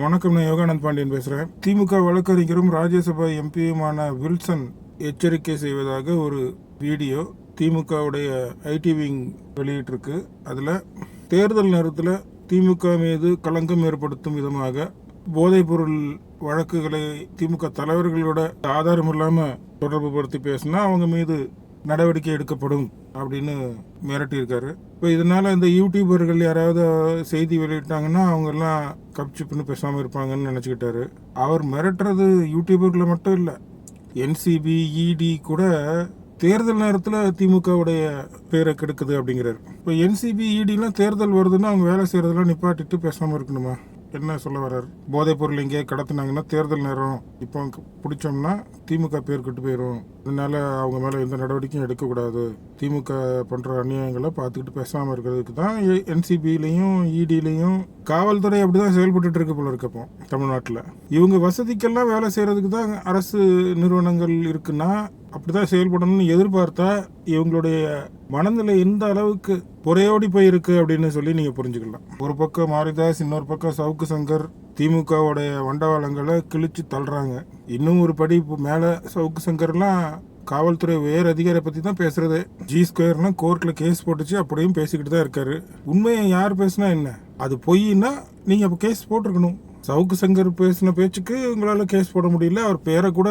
வணக்கம், நான் யோகானந்த் பாண்டியன் பேசுகிறேன். திமுக வழக்கறிஞரும் ராஜ்யசபா எம்பியுமான வில்சன் எச்சரிக்கை செய்வதாக ஒரு வீடியோ திமுகவுடைய ஐடி விங் வெளியிட்டிருக்கு. அதில் தேர்தல் நேரத்தில் திமுக மீது களங்கம் ஏற்படுத்தும் விதமாக போதைப்பொருள் வழக்குகளை திமுக தலைவர்களோட ஆதாரம் இல்லாமல் தொடர்பு படுத்தி பேசினா அவங்க மீது நடவடிக்கை எடுக்கப்படும் அப்படின்னு மிரட்டியிருக்காரு. இப்போ இதனால இந்த யூடியூபர்கள் யாராவது செய்தி வெளியிட்டாங்கன்னா அவங்க எல்லாம் கப்சிப்புன்னு பேசாமல் இருப்பாங்கன்னு நினச்சிக்கிட்டாரு. அவர் மிரட்டுறது யூடியூபர்களை மட்டும் இல்லை, என்சிபி, இடி கூட தேர்தல் நேரத்தில் திமுகவுடைய பேரை கெடுக்குது அப்படிங்கிறாரு. இப்போ என்சிபி, இடிலாம் தேர்தல் வருதுன்னா அவங்க வேலை செய்கிறதெல்லாம் நிப்பாட்டிட்டு பேசாமல் இருக்கணுமா? என்ன சொல்ல வர்றாரு? போதைப் பொருள் எங்கேயே கடத்தினாங்கன்னா தேர்தல் நேரம் இப்போ பிடிச்சோம்னா திமுக பேர் கெட்டு போயிடும், அதனால அவங்க மேலே எந்த நடவடிக்கையும் எடுக்கக்கூடாது, திமுக பண்ணுற அநியாயங்களை பார்த்துக்கிட்டு பேசாமல் இருக்கிறதுக்கு தான் என்சிபிலையும் இடிலையும் காவல்துறை அப்படி தான் செயல்பட்டு இருக்கு போல இருக்கப்போ தமிழ்நாட்டில். இவங்க வசதிக்கெல்லாம் வேலை செய்கிறதுக்கு தான் அரசு நிறுவனங்கள் இருக்குன்னா அப்படிதான் செயல்படணும்னு எதிர்பார்த்தா இவங்களுடைய மனநிலை எந்த அளவுக்கு புறையோடி போயிருக்கு அப்படின்னு சொல்லி நீங்க புரிஞ்சுக்கலாம். ஒரு பக்கம் மாரிதாஸ், இன்னொரு பக்கம் சவுக்கு சங்கர் திமுகவுடைய வண்டவாளங்களை கிழிச்சு தள்ளுறாங்க. இன்னும் ஒரு படி மேல சவுக்கு சங்கர்லாம் காவல்துறை உயர் அதிகாரி பத்தி தான் பேசுறது. G2 கோர்ட்ல கேஸ் போட்டுச்சு அப்படியும் பேசிக்கிட்டு தான் இருக்காரு. உண்மையை யார் பேசினா என்ன? அது பொய்னா நீங்க அப்ப கேஸ் போட்டிருக்கணும். சவுக்கு சங்கர் பேசின பேச்சுக்கு உங்களால் கேஸ் போட முடியல, அவர் பேரை கூட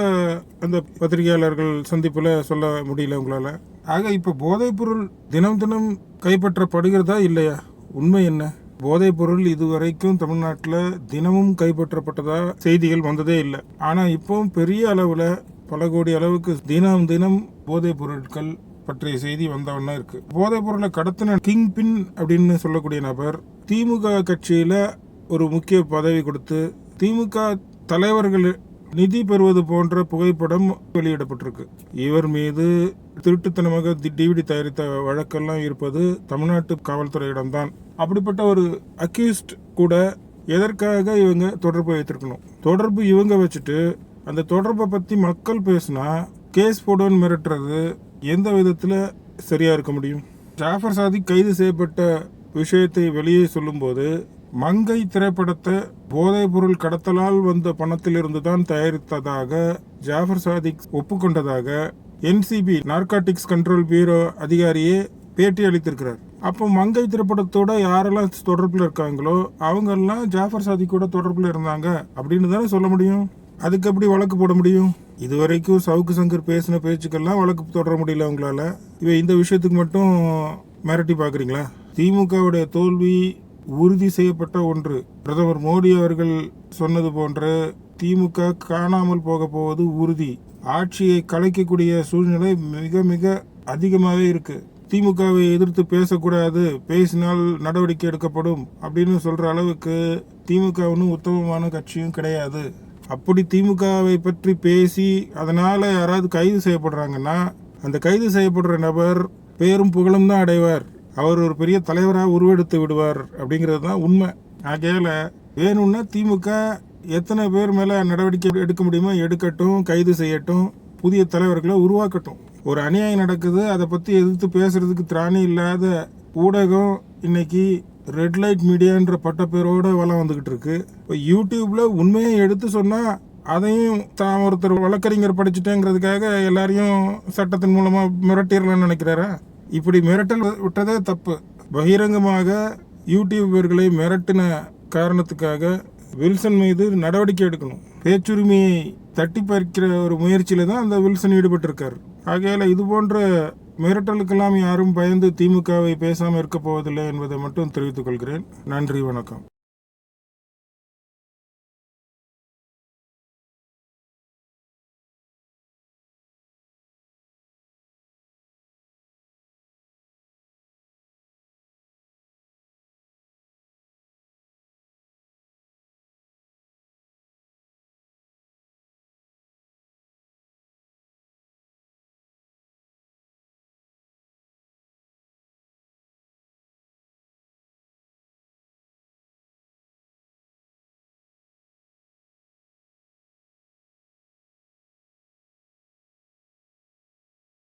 அந்த பத்திரிகையாளர்கள் சந்திப்பில் சொல்ல முடியல உங்களால். ஆக இப்போ போதைப்பொருள் தினம் தினம் கைப்பற்றப்படுகிறதா இல்லையா? உண்மை என்ன? போதைப்பொருள் இதுவரைக்கும் தமிழ்நாட்டில் தினமும் கைப்பற்றப்பட்டதா செய்திகள் வந்ததே இல்லை. ஆனால் இப்போவும் பெரிய அளவில் பல கோடி அளவுக்கு தினம் தினம் போதைப் பொருட்கள் பற்றிய செய்தி வந்தவண்ணா இருக்கு. போதைப் பொருளை கடத்தின கிங் பின் அப்படின்னு சொல்லக்கூடிய நபர் திமுக கட்சியில் ஒரு முக்கிய பதவி கொடுத்து திமுக தலைவர்கள் நிதி பெறுவது போன்ற புகைப்படம் வெளியிடப்பட்டிருக்கு. இவர் மீது திருட்டுத்தனமாக டிவிடி தயாரித்த வழக்கெல்லாம் இருப்பது தமிழ்நாட்டு காவல்துறையிடம்தான். அப்படிப்பட்ட ஒரு அக்யூஸ்ட் கூட எதற்காக இவங்க தொடர்பு வைத்திருக்கணும்? தொடர்பு இவங்க வச்சுட்டு அந்த தொடர்பை பற்றி மக்கள் பேசினா கேஸ் போடுன்னு மிரட்டுறது எந்த விதத்தில் சரியா இருக்க முடியும்? ஜாஃபர் சாதிக் கைது செய்யப்பட்ட விஷயத்தை வெளியே சொல்லும்போது மங்கை திரைப்படத்தை போதைப் பொருள் கடத்தலால் வந்த பணத்திலிருந்து தான் தயாரித்ததாக ஜாஃபர் சாதிக் ஒப்புக்கொண்டதாக என்சிபி நார்காட்டிக்ஸ் கண்ட்ரோல் பியூரோ அதிகாரியே பேட்டி அளித்திருக்கிறார். அப்போ மங்கை திரைப்படத்தோட யாரெல்லாம் தொடர்பில் இருக்காங்களோ அவங்கெல்லாம் ஜாஃபர் சாதிக்கோட தொடர்பில் இருந்தாங்க அப்படின்னு தானே சொல்ல முடியும். அதுக்கு எப்படி வழக்கு போட முடியும்? இதுவரைக்கும் சவுக்கு சங்கர் பேசின பேச்சுக்கெல்லாம் வழக்கு தொடர முடியல உங்களால. இந்த விஷயத்துக்கு மட்டும் மிரட்டி பார்க்குறீங்களா? திமுகவுடைய தோல்வி உறுதி செய்யப்பட்ட ஒன்று. பிரதமர் மோடி அவர்கள் சொன்னது போன்ற திமுக காணாமல் போக போவது உறுதி. ஆட்சியை கலைக்கக்கூடிய சூழ்நிலை மிக மிக அதிகமாகவே இருக்கு. திமுகவை எதிர்த்து பேசக்கூடாது, பேசினால் நடவடிக்கை எடுக்கப்படும் அப்படின்னு சொல்ற அளவுக்கு திமுக ஒன்றும் உத்தமமான கட்சியும் கிடையாது. அப்படி திமுகவை பற்றி பேசி அதனால யாராவது கைது செய்யப்படுறாங்கன்னா அந்த கைது செய்யப்படுற நபர் பேரும் புகழும் தான் அடைவார். அவர் ஒரு பெரிய தலைவராக உருவெடுத்து விடுவார் அப்படிங்கிறது தான் உண்மை. ஆகையால வேணும்னா திமுக எத்தனை பேர் மேலே நடவடிக்கை எடுக்க முடியுமோ எடுக்கட்டும், கைது செய்யட்டும், புதிய தலைவர்களை உருவாக்கட்டும். ஒரு அநியாயம் நடக்குது, அதை பற்றி எதிர்த்து பேசுறதுக்கு திராணி இல்லாத ஊடகம் இன்னைக்கு ரெட் லைட் மீடியான்ற பட்டப்பேரோட வளம் வந்துகிட்டு இருக்கு. இப்போ யூடியூப்ல உண்மையை எடுத்து சொன்னால் அதையும் தான் ஒருத்தர் வழக்கறிஞர் படிச்சுட்டேங்கிறதுக்காக எல்லாரையும் சட்டத்தின் மூலமாக மிரட்டிடலாம்னு நினைக்கிறாரா? இப்படி மிரட்டல் விட்டதே தப்பு. பகிரங்கமாக யூடியூபர்களை மிரட்டின காரணத்துக்காக வில்சன் மீது நடவடிக்கை எடுக்கணும். பேச்சுரிமையை தட்டி பறிக்கிற ஒரு முயற்சியில தான் அந்த வில்சன் ஈடுபட்டிருக்காரு. ஆகையால இது போன்ற மிரட்டலுக்கெல்லாம் யாரும் பயந்து திமுகவை பேசாமல் இருக்க போவதில்லை என்பதை மட்டும் தெரிவித்துக் கொள்கிறேன். நன்றி, வணக்கம்.